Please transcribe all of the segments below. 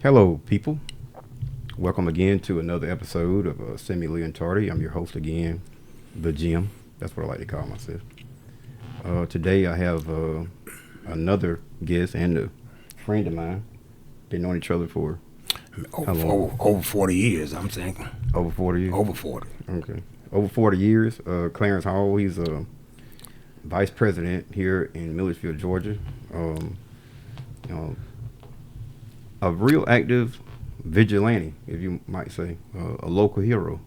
Hello, people. Welcome again to another episode of Asimi Liontari. I'm your host again, the Jim. That's what I like to call myself. Today I have another guest and a friend of mine. Been knowing each other for how long? Over 40 years, I'm thinking. Over 40 years? Over 40. Okay. Over 40 years. Clarence Hall, he's a vice president here in Milledgeville, Georgia. A real active vigilante, if you might say, a local hero.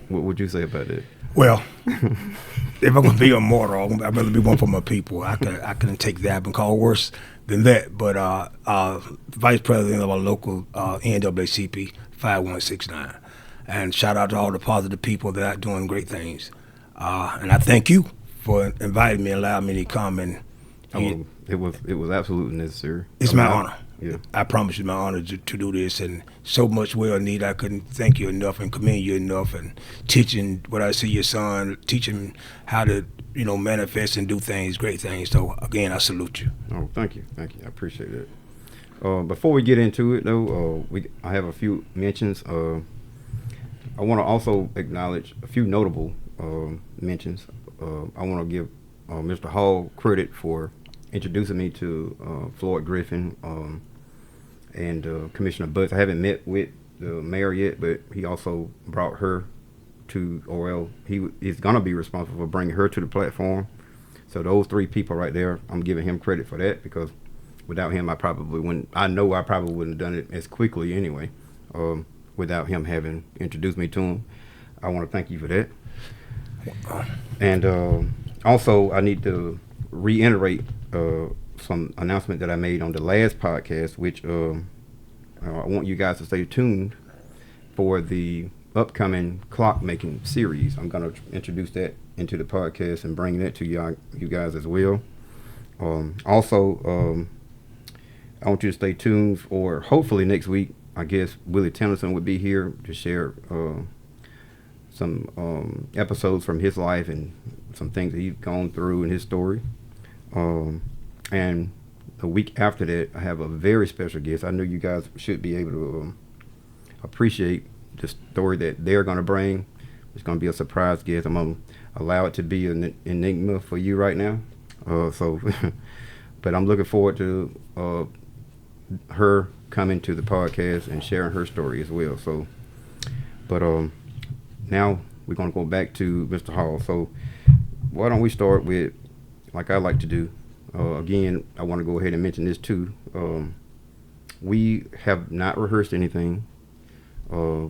What would you say about that? Well, if I'm going to be a martyr, I'd rather be one for my people. I couldn't take that. I've been called worse than that. But vice president of our local NAACP 5169. And shout out to all the positive people that are doing great things. And I thank you for inviting me and allowing me to come. And it was absolutely necessary. It's my honor. Yeah. I promise you, my honor to do this, and so much well need. I couldn't thank you enough and commend you enough, and teaching what I see your son, teaching how to manifest and do things, great things. So again, I salute you. Oh, thank you, I appreciate it. Before we get into it, though, I have a few mentions. I want to also acknowledge a few notable mentions. I want to give Mr. Hall credit for introducing me to Floyd Griffin and Commissioner Butts. I haven't met with the mayor yet, but he also brought her to, or well, he is going to be responsible for bringing her to the platform. So those three people right there, I'm giving him credit for that, because without him, I probably wouldn't have done it as quickly anyway, without him having introduced me to him. I want to thank you for that. And also, I need to reiterate some announcement that I made on the last podcast, which I want you guys to stay tuned for the upcoming clock-making series. I'm going to introduce that into the podcast and bring that to you guys as well. Also, I want you to stay tuned for, hopefully next week, I guess Willie Tennyson would be here to share some episodes from his life and some things that he's gone through in his story. And a week after that, I have a very special guest. I know you guys should be able to appreciate the story that they're going to bring. It's going to be a surprise guest. I'm going to allow it to be an enigma for you right now. But I'm looking forward to her coming to the podcast and sharing her story as well. So, but now we're going to go back to Mr. Hall. So why don't we start with, like I like to do, again, I want to go ahead and mention this too. We have not rehearsed anything. I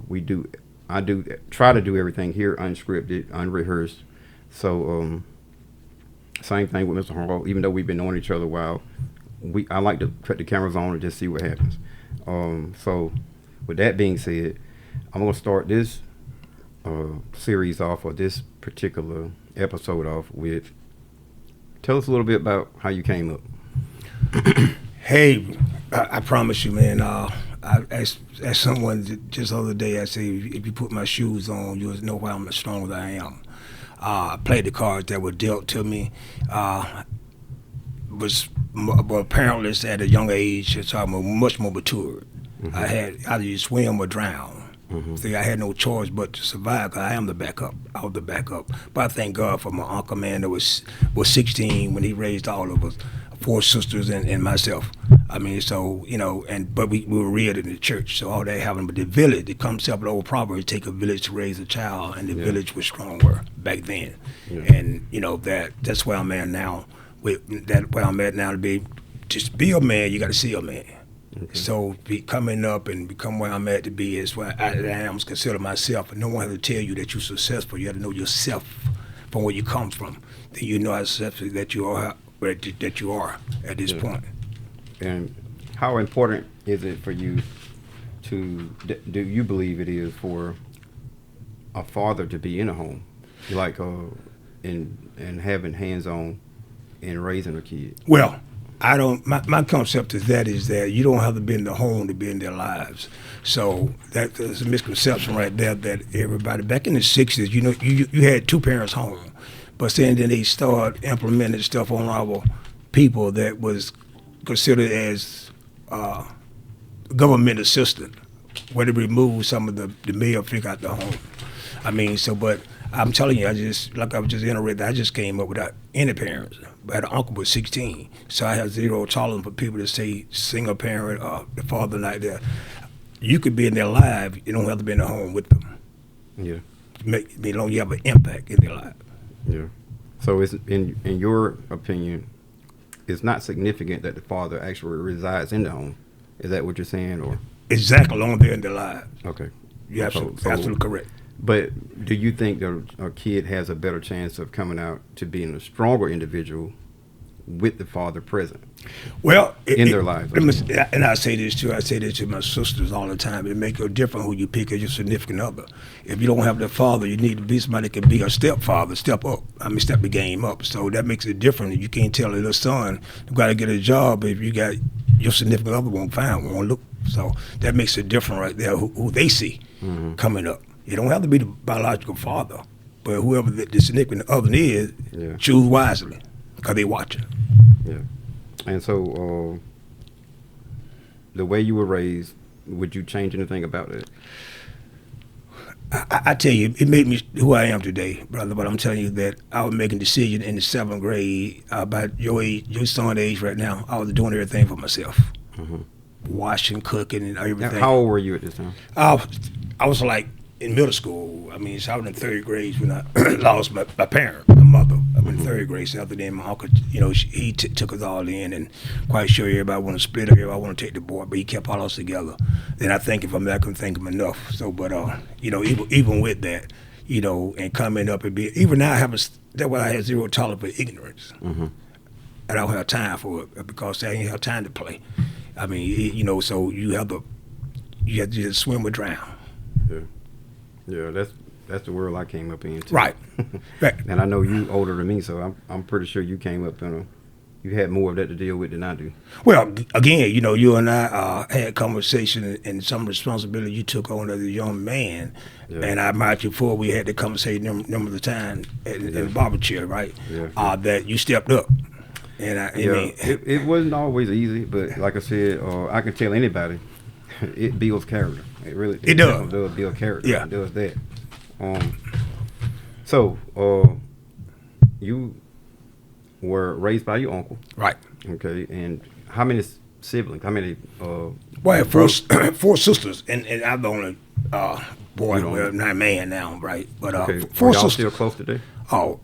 try to do everything here unscripted, unrehearsed. So same thing with Mr. Hall. Even though we've been knowing each other a while, I like to put the cameras on and just see what happens. So with that being said, I'm going to start this series off, or this particular episode off with, tell us a little bit about how you came up. Hey, I promise you, man. As someone just the other day, I say, if you put my shoes on, you'll know why I'm as strong as I am. I played the cards that were dealt to me. But apparently at a younger age, so I'm much more matured. Mm-hmm. I had either you swim or drown. Mm-hmm. See, I had no choice but to survive, because I am the backup. I was the backup. But I thank God for my uncle, man, that was 16 when he raised all of us, 4 sisters and myself. I mean, so, but we were reared in the church, so all that happened. But the village, it comes up with the old proverb, it take a village to raise a child, and the village was stronger back then. Yeah. And, that's where I'm at now. Where I'm at now, just be a man, you got to see a man. Okay. So coming up and become where I'm at to be is where I am, consider myself. And no one has to tell you that you're successful. You have to know yourself from where you come from. Then you know how successful that you are at this point. And how important is it for you do you believe it is for a father to be in a home, like and having hands-on in raising a kid? Well, I don't. My concept is that you don't have to be in the home to be in their lives. So there's a misconception right there that everybody back in the '60s, you had 2 parents home. But then they start implementing stuff on our people that was considered as government assistant, where they remove some of the male figure out the home. I mean, but I'm telling you, I was just interested, I just came up without any parents. I had an uncle was 16, so I have zero tolerance for people that say single parent or the father like that. You could be in their life, you don't have to be in the home with them. Yeah. You have an impact in their life. Yeah. So it's in your opinion, it's not significant that the father actually resides in the home. Is that what you're saying, or? Exactly, long they're in their lives. Okay. You're absolutely correct. But do you think that a kid has a better chance of coming out to being a stronger individual with the father present? Well, in their lives. And I say this too. I say this to my sisters all the time. It makes a difference who you pick as your significant other. If you don't have the father, you need to be somebody that can be a stepfather, step up. Step the game up. So that makes it different. You can't tell a little son you got to get a job if you got your significant other won't look. So that makes it different right there. Who they see coming up. You don't have to be the biological father, but whoever the significant other is, choose wisely because they watching. Yeah. And so, the way you were raised, would you change anything about it? I tell you, it made me who I am today, brother. But I'm telling you that I was making decisions in the 7th grade about your age, your son's age right now. I was doing everything for myself, washing, cooking, and everything. How old were you at this time? I was like in middle school. I was in 3rd grade when I lost my parent, my mother. I'm in 3rd grade. So after then, my uncle, he took us all in, and quite sure everybody want to split up. Everybody want to take the boy, but he kept all us together. Then I think if I'm not gonna thank him enough. So, but even with that, and coming up and even now that's why I had zero tolerance for ignorance. I don't have time for it because I ain't have time to play. So you have to just swim or drown. Yeah, that's the world I came up in too. Right. And I know you older than me, so I'm pretty sure you came up you had more of that to deal with than I do. Well, again, you and I had conversation and some responsibility you took on as a young man, and I admired you for we had the conversation number of the time in the barber chair, right? Yeah. That you stepped up. And it wasn't always easy, but like I said, I can tell anybody, it builds character. It really does build character. Yeah. It does that. So you were raised by your uncle, right? Okay, and how many siblings? How many? Well, I have four sisters, and I'm the only boy. Well, not man now, right? But okay. Four are y'all sisters. Still close today? Oh,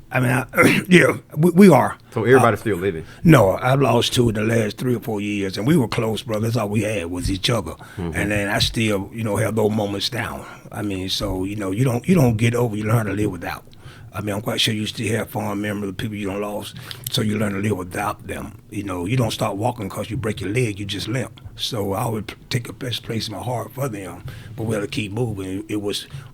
yeah, we are. So everybody's still living? No, I've lost 2 in the last 3 or 4 years, and we were close, brother. That's all we had was each other. And then I still, have those moments down. So you don't get over. You learn to live without. I'm quite sure you still have fond memories of people you don't lost, so you learn to live without them. You don't start walking because you break your leg, you just limp. So I would take a best place in my heart for them, but we had to keep moving.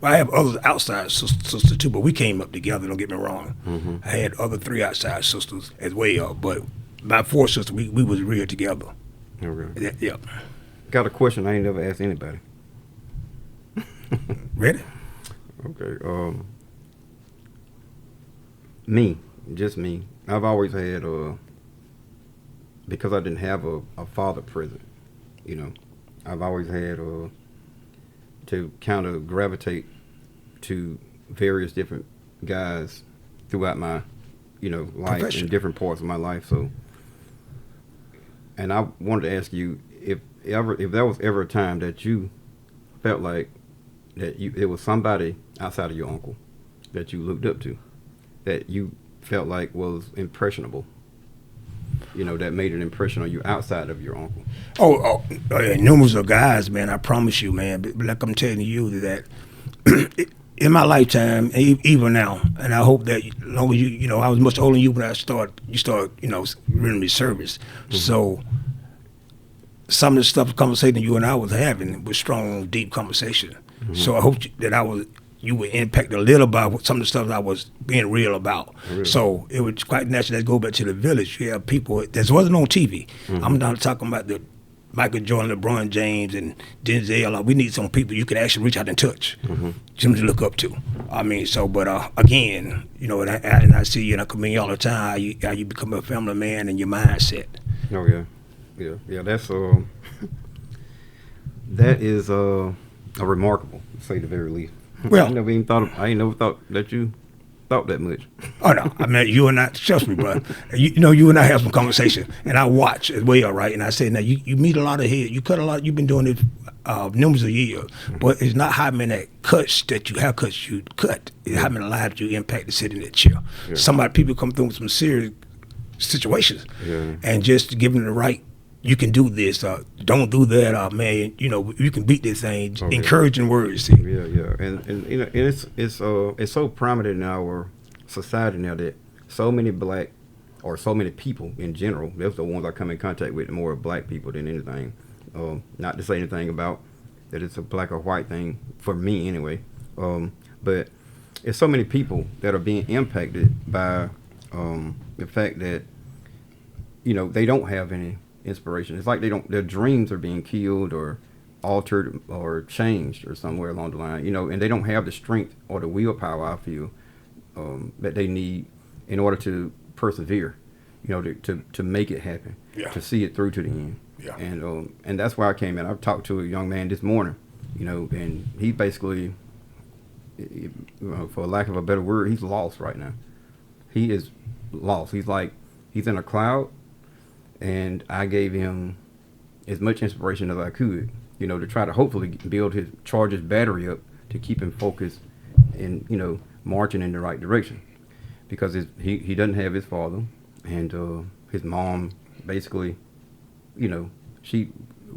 I have other outside sisters too, but we came up together, don't get me wrong. I had other 3 outside sisters as well, but my 4 sisters, we was real together. Okay. Yeah. Got a question I ain't never asked anybody. Ready? Okay. Just me. I've always had because I didn't have a father present, I've always had to kind of gravitate to various different guys throughout my, life in different parts of my life. So, and I wanted to ask you if there was ever a time that you felt like that it was somebody outside of your uncle that you looked up to, that you felt like was impressionable, that made an impression on you outside of your uncle? Numerous of guys, man, I promise you, man. But like I'm telling you that in my lifetime, even now, and I hope that long as I was much older than you when you start, rendering me service. So some of the conversation you and I was having was strong, deep conversation. So I hope that you would impact a little by some of the stuff I was being real about. Really? So it was quite natural to go back to the village. You have people that wasn't on TV. I'm not talking about the Michael Jordan, LeBron James, and Denzel. We need some people you can actually reach out and touch, something to look up to. I mean, so, but again, you know, and I see you, and I commend you all the time, how you become a family man and your mindset. Oh yeah. That's that is remarkable, to say the very least. Well, I ain't never thought that you thought that much. Oh no, I mean you and I. Trust me, bro. You and I have some conversation, and I watch as well, right? And I say, now you meet a lot of heads. You cut a lot. You've been doing it numbers of years, but it's not how many cuts that you have cuts you cut. It's how many lives you impact to sit in that chair. Yeah. People come through with some serious situations, and just giving the right. You can do this. Don't do that. Man, you know you can beat this thing. Oh, encouraging words. See? Yeah, and you know it's so prominent in our society now that so many black or so many people in general. Those are the ones I come in contact with more black people than anything. Not to say anything about that it's a black or white thing for me anyway. But it's so many people that are being impacted by the fact that you know they don't have any inspiration. It's like their dreams are being killed or altered or changed or somewhere along the line, you know, and they don't have the strength or the willpower, I feel, that they need in order to persevere, you know, to make it happen, to see it through to the end. Yeah. And that's why I came in. I talked to a young man this morning, you know, and he basically, for lack of a better word, he's lost right now. He is lost. He's in a cloud. And I gave him as much inspiration as I could, you know, to try to hopefully charge his battery up to keep him focused and, you know, marching in the right direction. Because he doesn't have his father, and his mom basically, you know,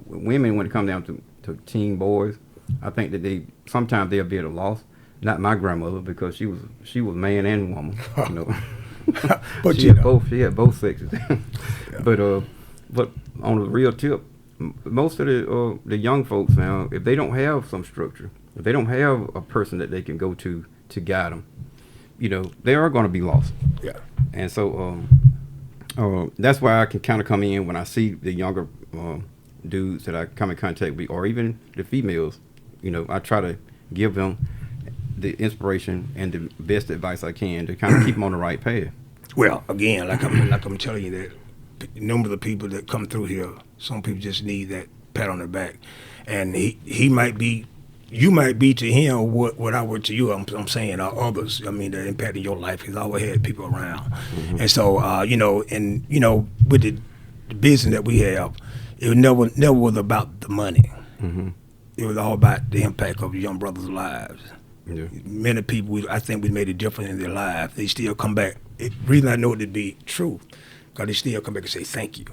women, when it comes down to teen boys, I think that sometimes they're a bit of loss. Not my grandmother, because she was man and woman, you know. But she had both sexes. But on the real tip, most of the young folks now, if they don't have some structure, if they don't have a person that they can go to guide them, you know, they are going to be lost. Yeah. And so that's why I can kind of come in when I see the younger dudes that I come in contact with, or even the females. You know, I try to give them the inspiration and the best advice I can to kind of keep them on the right path. Well, again, like I'm telling you, that the number of the people that come through here, some people just need that pat on the back, and he might be, you might be to him what I were to you. I'm saying others. I mean, that impacted your life. He's always had people around, and so you know, with the business that we have, it never was about the money. It was all about the impact of young brothers' lives. Yeah. Many people, I think we made a difference in their lives. They still come back. The reason I know it to be true, because they still come back and say thank you.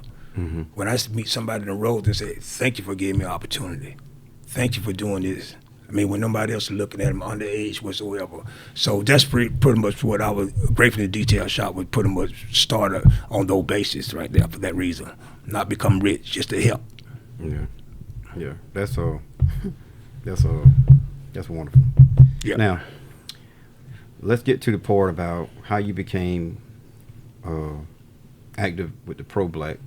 When I meet somebody in the road and say, thank you for giving me an opportunity. Thank you for doing this. I mean, when nobody else is looking at them underage whatsoever. So that's pretty much what I was grateful in the detail shop would pretty much started on those bases right there for that reason. Not become rich, just to help. Yeah. That's wonderful. Yeah. Now, let's get to the part about how you became active with the pro-black.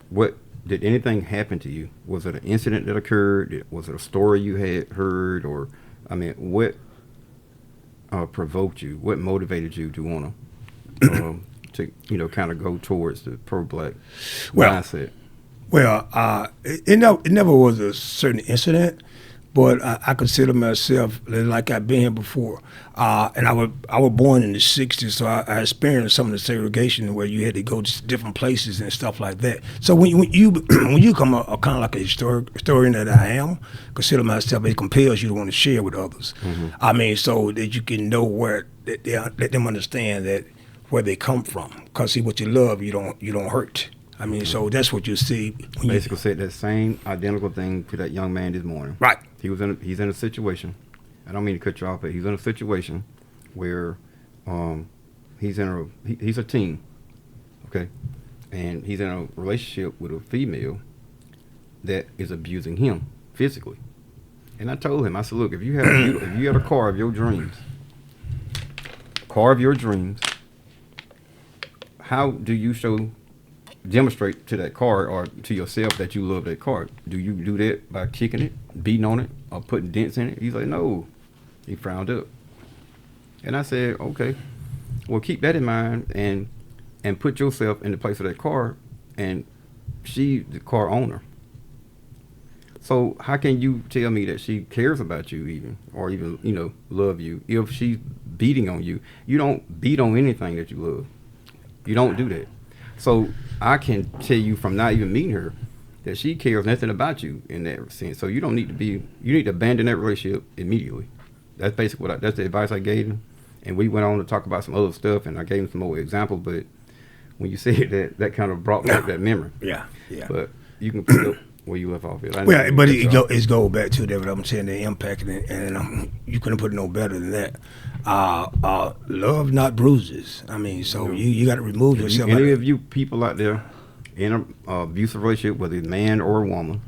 What did anything happen to you? Was it an incident that occurred? Was it a story you had heard? Or, I mean, what provoked you? What motivated you to want to, you know, kind of go towards the pro-black mindset? Well, it never was a certain incident, but I consider myself like I've been here before. And I was born in the 60s, so I experienced some of the segregation where you had to go to different places and stuff like that. So when you come kind of like a historian that I am, consider myself, it compels you to want to share with others. I mean, so that you can know where, let them understand that where they come from. Because see, what you love, you don't hurt. I mean, so that's what you see. Basically said that same identical thing to that young man this morning. Right. He's in a situation. I don't mean to cut you off, but he's in a situation where he's a teen, okay, and he's in a relationship with a female that is abusing him physically. And I told him, I said, look, if you had a car of your dreams, how do you show demonstrate to that card or to yourself that you love that card? Do you do that by kicking it, beating on it, or putting dents in it? He's like, no. He frowned up. And I said, okay, well, keep that in mind and put yourself in the place of that car, and she the car owner. So how can you tell me that she cares about you even, or even, love you, if she's beating on you? You don't beat on anything that you love. You don't do that. So I can tell you from not even meeting her that she cares nothing about you in that sense. So you need to abandon that relationship immediately. That's basically that's the advice I gave him. And we went on to talk about some other stuff, and I gave him some more examples, but when you said that kind of brought back that memory. Yeah. But you can pick up where you left off at. But it goes back to that, what I'm saying, the impact, and you couldn't put it no better than that. Love, not bruises. I mean, so you got to remove yourself. Any of you people out there in an abusive relationship, whether it's a man or a woman,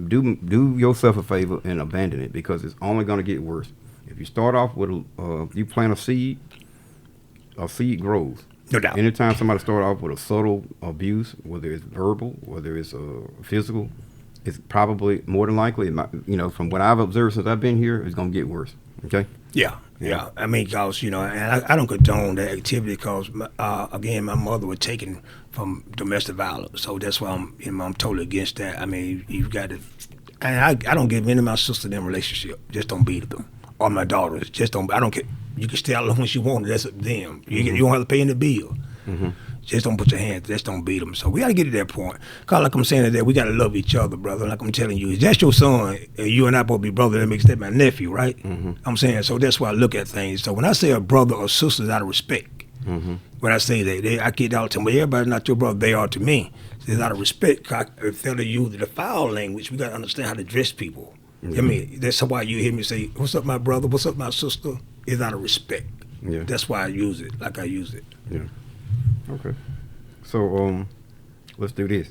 do yourself a favor and abandon it, because it's only going to get worse. If you start off with you plant a seed grows. No doubt. Anytime somebody start off with a subtle abuse, whether it's verbal, whether it's physical, it's probably more than likely, from what I've observed since I've been here, it's going to get worse. Okay? Yeah. I mean, because, and I don't condone that activity, because, again, my mother was taken from domestic violence. So that's why I'm totally against that. I mean, you've got to, and I don't give any of my sisters in relationship. Just don't beat them. Or my daughters. I don't care. You can stay out long as you want. That's up to them. You don't have to pay any bill. Mm-hmm. Just don't put your hands. Just don't beat them. So we got to get to that point. Cause like I'm saying that we got to love each other, brother. Like I'm telling you, that's your son, and you and I both be brother. That makes that my nephew, right? Mm-hmm. I'm saying, so that's why I look at things. So when I say a brother or sister, it's out of respect. Mm-hmm. When I say that, I get out to them, but everybody's not your brother. They are to me. So it's out of respect. Instead of using the foul language, we got to understand how to address people. Mm-hmm. I mean, that's why you hear me say, "What's up, my brother? What's up, my sister?" It's out of respect. Yeah. That's why I use it like I use it. Yeah. Okay. So let's do this.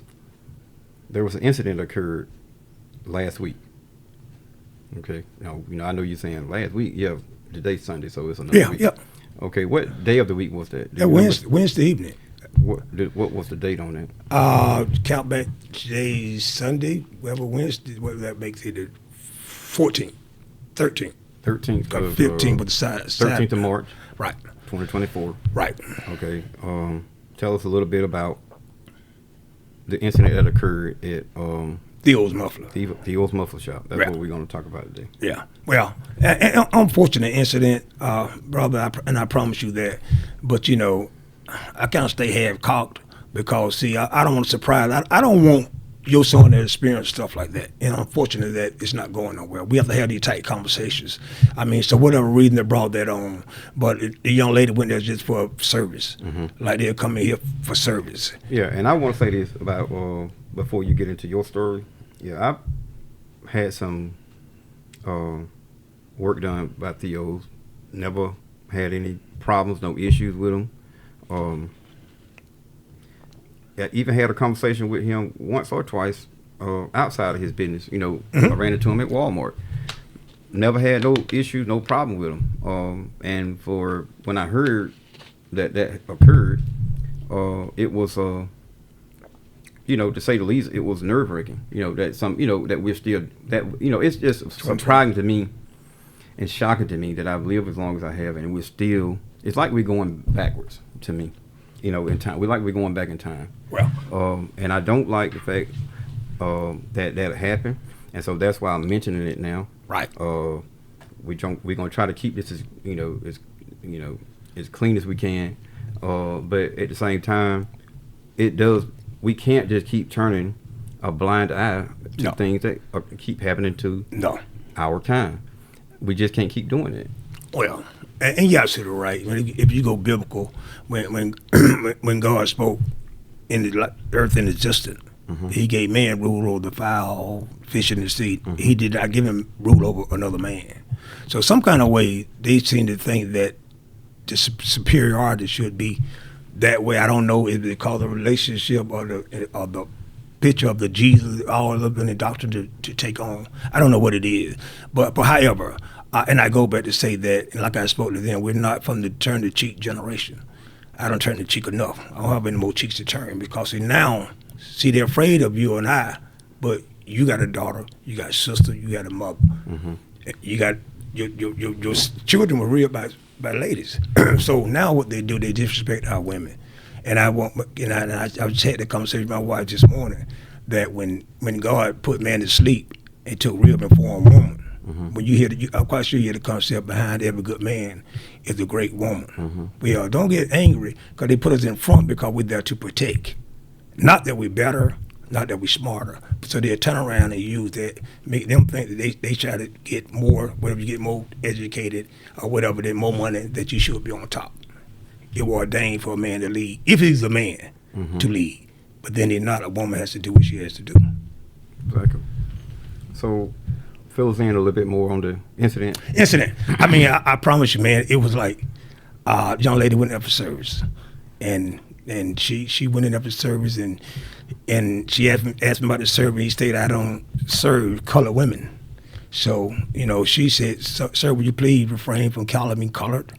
There was an incident that occurred last week. Okay. Now, I know you're saying last week. Yeah. Today's Sunday, so it's another week. Yeah. Okay. What day of the week was that? Wednesday evening. What was the date on that? Count back. Today's Sunday. Whatever Wednesday. What that makes it? The 14th, 13th. 13th. 15th, but the side. 13th of March. Right. 2024. Right. Okay. Tell us a little bit about the incident that occurred at Theo's Muffler. Theo's Muffler Shop. That's what we're going to talk about today. Yeah. Well, an unfortunate incident, brother, and I promise you that. But, I kind of stay half-cocked because, see, I don't want to surprise. I don't want your son to experience stuff like that. And unfortunately, that it's not going nowhere. We have to have these tight conversations. I mean, so whatever reason they brought that on, but the young lady went there just for service. Mm-hmm. Like they're coming here for service. Yeah, and I want to say this about, before you get into your story. Yeah, I've had some work done by Theo's. Never had any problems, no issues with him. I even had a conversation with him once or twice outside of his business. Mm-hmm. I ran into him at Walmart. Never had no issue, no problem with him. And for when I heard that occurred, it was, to say the least, it was nerve wracking. That we're still it's just surprising to me and shocking to me that I've lived as long as I have, and we're still. It's like we're going backwards to me. In time. We're going back in time. Well. And I don't like the fact that happened, and so that's why I'm mentioning it now. Right. We're gonna try to keep this as as clean as we can, but at the same time, we can't just keep turning a blind eye to things that keep happening to our time. We just can't keep doing it. Well. And you're absolutely right. If you go biblical, when God spoke in the earth in existence, mm-hmm. He gave man rule over the fowl, fish in the sea. Mm-hmm. He did not give him rule over another man. So some kind of way they seem to think that the superiority should be that way. I don't know if they call the relationship or the picture of the Jesus all up in the doctrine to take on. I don't know what it is, but however. And I go back to say that, and like I spoke to them, we're not from the turn the cheek generation. I don't turn the cheek enough. I don't have any more cheeks to turn because now, they're afraid of you and I, but you got a daughter, you got a sister, you got a mother, you got your children were reared by ladies. So now what they do, they disrespect our women. And I want, I just had the conversation with my wife this morning that when God put man to sleep and took rib and formed woman, when you hear, I'm quite sure you hear the concept behind every good man is a great woman. Well, don't get angry because they put us in front because we're there to protect. Not that we're better, not that we're smarter. So they'll turn around and use that, make them think that they try to get more, whatever you get more educated or whatever, then more money that you should be on top. It was ordained for a man to lead, if he's a man, to lead. But then they're not, a woman has to do what she has to do. Exactly. So fill us in a little bit more on the incident. I mean, I promise you, man, it was like a young lady went up for service. And she went in up for service and she asked me about the service. He stated, I don't serve colored women. So, she said, sir, would you please refrain from calling me colored?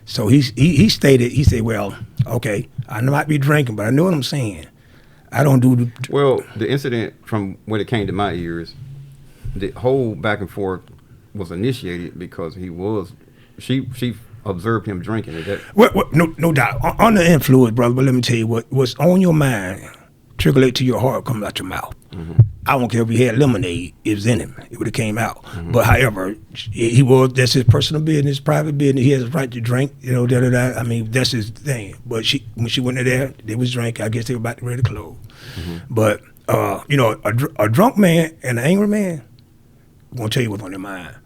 So he said, well, okay, I might be drinking, but I know what I'm saying. I don't do Well, the incident from when it came to my ears, the whole back and forth was initiated because she observed him drinking. Is that? Well, no doubt. Under influence, brother, but let me tell you what's on your mind, trickle to your heart, comes out your mouth. I don't care if he had lemonade, it was in him. It would have came out. But however, that's his personal business, private business. He has a right to drink, I mean, that's his thing. But when she went in there, they was drinking. I guess they were about to ready to close. But, a drunk man and an angry man won't tell you what's on their mind.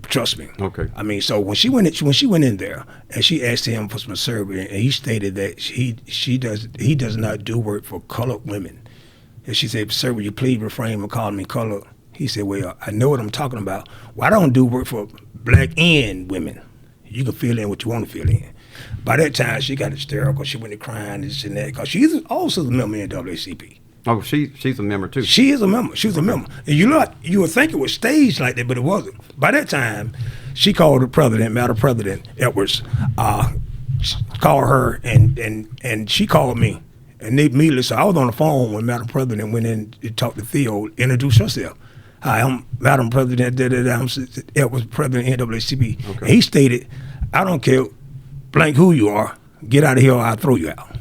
Trust me. Okay. I mean, so when she went in there and she asked him for some service, and he stated that he does not do work for colored women. And she said, sir, would you please refrain from calling me colored? He said, well, I know what I'm talking about. Well, I don't do work for black and women. You can fill in what you want to fill in. By that time, she got hysterical. She went to crying, this and that, because she's also a member in NAACP. Oh, she's a member too. She is a member. She was a member. And you would think it was staged like that, but it wasn't. By that time, she called the president, Madam President Edwards, called her, and she called me. And they immediately, so I was on the phone when Madam President went in to talk to Theo, introduced herself. Hi, I'm Madam President, I'm Edwards, President NAACP. Okay. And he stated, I don't care blank who you are, get out of here or I'll throw you out.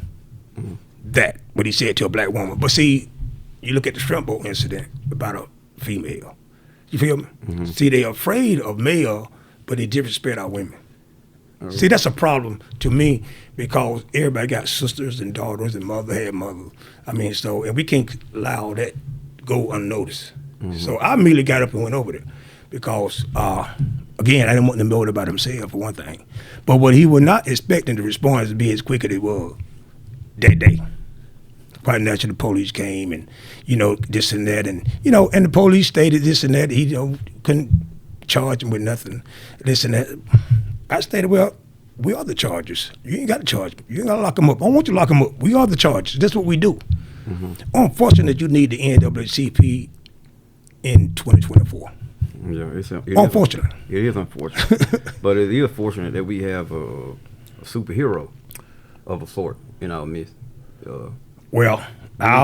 That, what he said to a black woman. But see, you look at the shrimp boat incident about a female. You feel me? See, they're afraid of male, but they disrespect our women. See, that's a problem to me because everybody got sisters and daughters and mother had mothers. I mean, so, and we can't allow that go unnoticed. So I immediately got up and went over there because, again, I didn't want them to know about himself for one thing. But what he was not expecting the response to be as quick as it was that day. Quite naturally, the police came and, this and that. And, and the police stated this and that. He couldn't charge him with nothing, this and that. I stated, well, we are the chargers. You ain't got to charge me. You ain't got to lock them up. I don't want you to lock them up. We are the chargers. That's what we do. Unfortunate you need the NAACP in 2024. Yeah, unfortunate. It is unfortunate. But it is fortunate that we have a superhero of a sort in our midst. Well,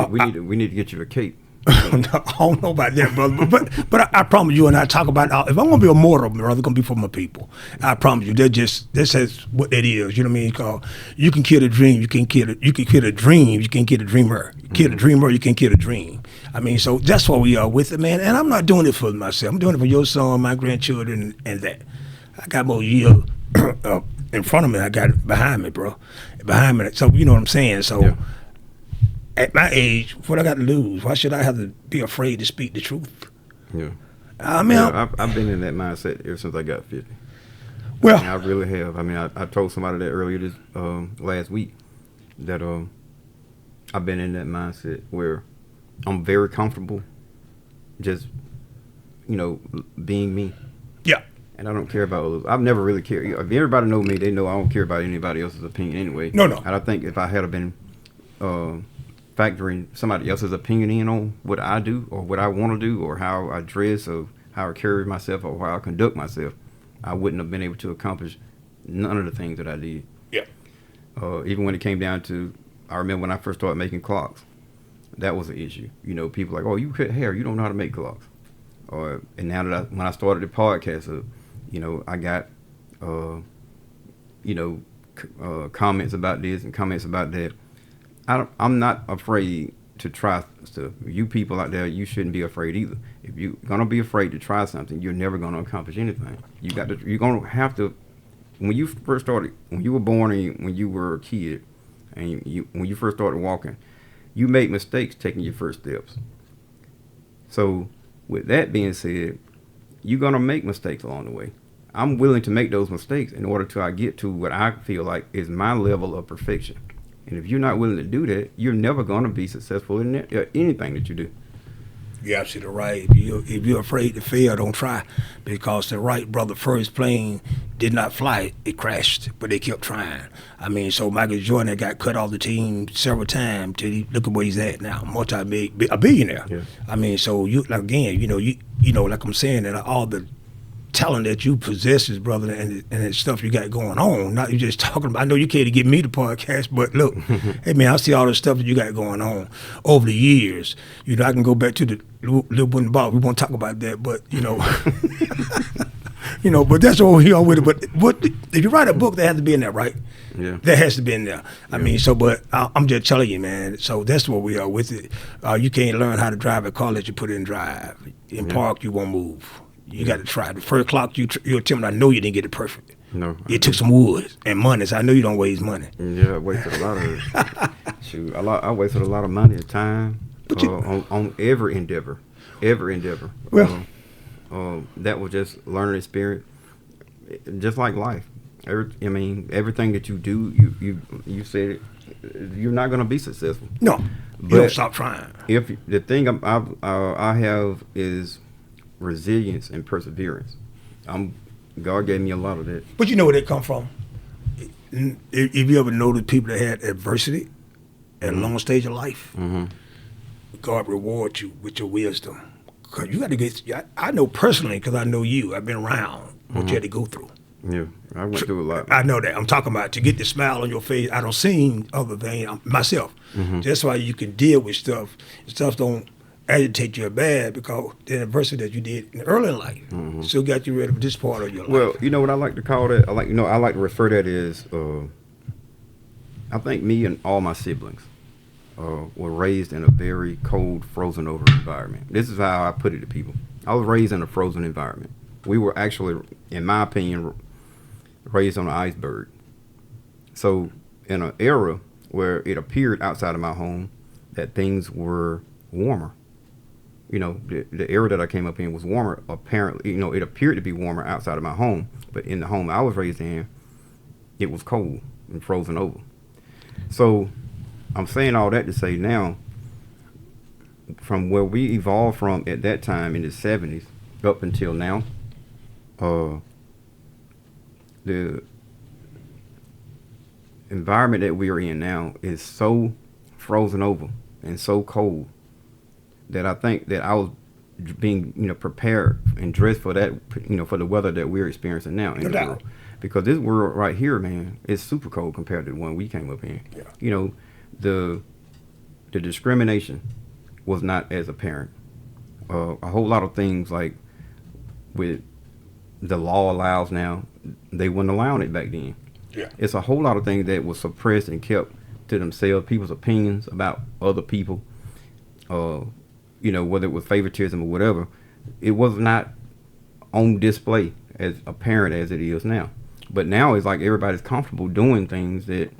we need to get you a cape. I don't know about that, brother. But I promise you, and I talk about if I'm gonna be a mortal, brother, it's gonna be for my people. I promise you. This is what it is. You know what I mean? Cause you can kill a dream, you can kill a dream, you can kill a dreamer. You kill a dreamer, you can kill a dream. I mean, so that's why we are with it, man. And I'm not doing it for myself. I'm doing it for your son, my grandchildren, and that. I got more years in front of me. I got it behind me, bro. Behind me. So you know what I'm saying. So. Yeah. At my age, what I got to lose? Why should I have to be afraid to speak the truth? Yeah. I mean, I've been in that mindset ever since I got 50. Well, I really have. I mean, I told somebody that earlier this last week that I've been in that mindset where I'm very comfortable just, being me. Yeah. And I don't care about others. I've never really cared. If everybody know me, they know I don't care about anybody else's opinion anyway. No. And I think if I had been factoring somebody else's opinion in on what I do or what I want to do or how I dress or how I carry myself or how I conduct myself, I wouldn't have been able to accomplish none of the things that I did. Yeah. Even when it came down to, I remember when I first started making clocks, that was an issue. You know, people like, oh, you cut hair, you don't know how to make clocks. And now that when I started the podcast, you know, I got, you know, comments about this and comments about that. I'm not afraid to try stuff. You people out there, you shouldn't be afraid either. If you're gonna be afraid to try something, you're never gonna accomplish anything. You're gonna have to. When you first started, when you were born and when you were a kid, and when you first started walking, you made mistakes taking your first steps. So, with that being said, you're gonna make mistakes along the way. I'm willing to make those mistakes in order to get to what I feel like is my level of perfection. And if you're not willing to do that, you're never gonna be successful in anything that you do. You're absolutely right. If you're afraid to fail, don't try. Because the Wright brother first plane did not fly. It crashed, but they kept trying. I mean, so Michael Jordan got cut off the team several times till look at where he's at now, a billionaire. Yeah. I mean, so you like again, you know, like I'm saying, that all the talent that you possess, brother, and the stuff you got going on. Not you just talking about. I know you can't get me the podcast, but look, hey man, I see all the stuff that you got going on over the years. You know, I can go back to the little wooden box. We won't talk about that, but you know, you know, but that's all here with it. But if you write a book, that has to be in there, right? Yeah, that has to be in there. I mean, so, but I'm just telling you, man. So that's what we are with it. You can't learn how to drive a car that you put in drive. In park, you won't move. You got to try. The first clock you attempt, I know you didn't get it perfect. No. It took some wood and money, so I know you don't waste money. Yeah, I wasted a lot of it. Shoot, I wasted a lot of money and time on every endeavor. Well, that was just learning experience, just like life. Everything that you do, you said it, you're not going to be successful. No, you don't stop trying. If the thing I have is resilience and perseverance. God gave me a lot of that. But you know where they come from? If you ever noticed people that had adversity at a long stage of life, God rewards you with your wisdom. Cause you got to get. I know personally because I know you. I've been around what you had to go through. Yeah, I went through a lot. I know that. I'm talking about to get the smile on your face. I don't see other things myself. That's why you can deal with stuff. Stuff don't agitate you bad because the adversity that you did in early life still got you ready for this part of your life. Well, you know what I like to call that? I like to refer that as I think me and all my siblings were raised in a very cold, frozen over environment. This is how I put it to people. I was raised in a frozen environment. We were actually, in my opinion, raised on an iceberg. So in an era where it appeared outside of my home that things were warmer. You know, the era that I came up in was warmer. Apparently, you know, it appeared to be warmer outside of my home, but in the home I was raised in, it was cold and frozen over. So I'm saying all that to say now, from where we evolved from at that time in the 70s up until now, the environment that we are in now is so frozen over and so cold that I think that I was being, prepared and dressed for that, for the weather that we're experiencing now in the world. Because this world right here, man, is super cold compared to the one we came up in. Yeah. The discrimination was not as apparent. A whole lot of things like with the law allows now, they wouldn't allow it back then. Yeah. It's a whole lot of things that was suppressed and kept to themselves, people's opinions about other people. Whether it was favoritism or whatever, it was not on display as apparent as it is now. But now it's like everybody's comfortable doing things that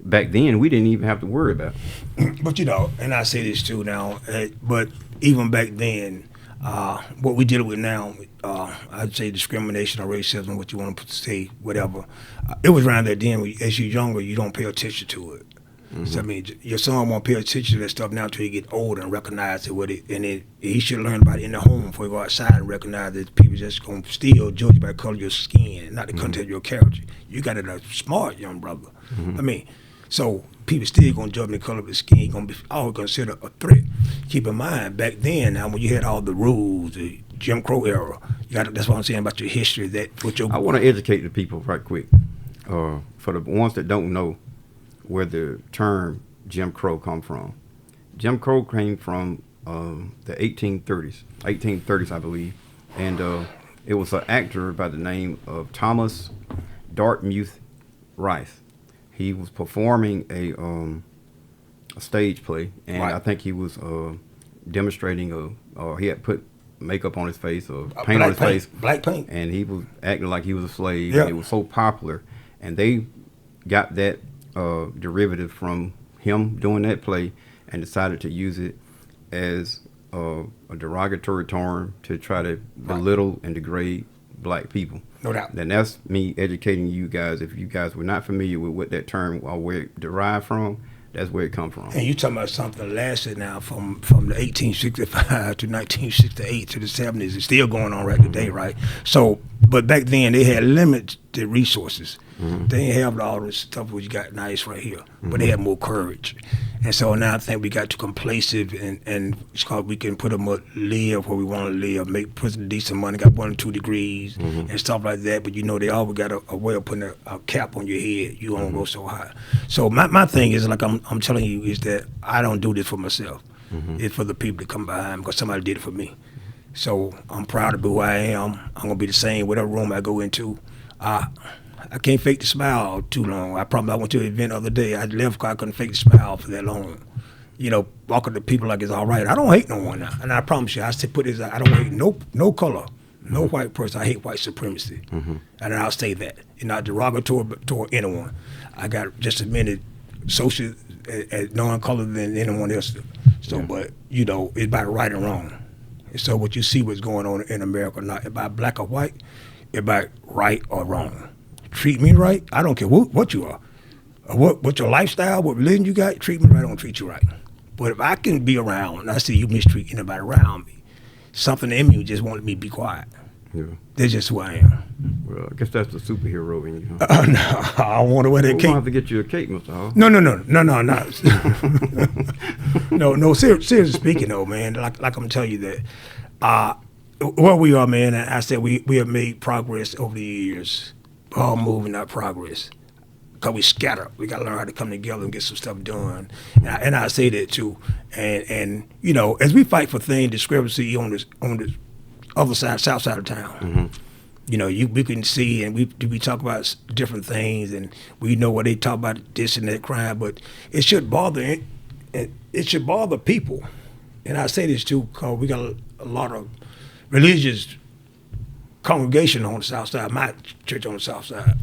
back then we didn't even have to worry about. But and I say this too now, but even back then, what we deal with now, I'd say discrimination or racism, what you want to say, whatever. It was around that then. As you're younger, you don't pay attention to it. So, I mean, your son won't pay attention to that stuff now until he get older and recognize it. And he should learn about it in the home before he go outside and recognize that people just going to still judge you by the color of your skin, not the content of your character. You got it smart, young brother. I mean, so people still going to judge the color of his skin. Going to be always considered a threat. Keep in mind, back then, now when you had all the rules, the Jim Crow era, that's what I'm saying about your history. I want to educate the people right quick. For the ones that don't know, where the term Jim Crow come from. Jim Crow came from the 1830s, I believe, and it was an actor by the name of Thomas Dartmouth Rice. He was performing a stage play, and I think he was demonstrating he had put makeup on his face or paint on his face, black paint, and he was acting like he was a slave. Yeah. And it was so popular, and they got that derivative from him doing that play and decided to use it as a derogatory term to try to belittle and degrade black people. No doubt. And that's me educating you guys. If you guys were not familiar with what that term or where it derived from, that's where it come from. And you talking about something lasted now from the 1865 to 1968 to the 70s. It's still going on right today, right? So, but back then they had limited resources. They didn't have all this stuff we got nice right here, but they had more courage. And so now I think we got too complacent, and it's called we can put them up, live where we want to live, put some decent money, got 1 or 2 degrees and stuff like that. But they always got a way of putting a cap on your head. You don't go so high. So my thing is, like I'm telling you, is that I don't do this for myself. It's for the people to come behind because somebody did it for me. So I'm proud to be who I am. I'm gonna be the same whatever room I go into. I can't fake the smile too long. I went to an event the other day. I left because I couldn't fake the smile for that long. Walking to people like it's all right. I don't hate no one now. And I promise you, I said put this out. I don't hate no color, no white person. I hate white supremacy. And I'll say that. Not derogatory toward anyone. I got just as many social non-colored than anyone else. So, but, it's about right and wrong. And so what you see what's going on in America, not about black or white, it's about right or wrong. Treat me right. I don't care what you are, what your lifestyle, what religion you got. Treat me right. I don't treat you right. But if I can be around and I see you mistreat anybody around me, something in me just wanted me to be quiet. Yeah. That's just who I am. Well, I guess that's the superhero in you. Huh? No, I don't want to wear that We're cape. gonna have to get you a cape, Mr. Hall. No. No. Seriously speaking, though, man, like I'm telling you that where we are, man. I said we have made progress over the years. All moving, not progress. Because we scatter. We got to learn how to come together and get some stuff done. And I say that too. And as we fight for things, discrepancy on this other side, south side of town. We can see and we talk about different things, and we know what they talk about this and that crime, but it should bother people. And I say this too because we got a lot of religious congregation on the south side, my church on the south side,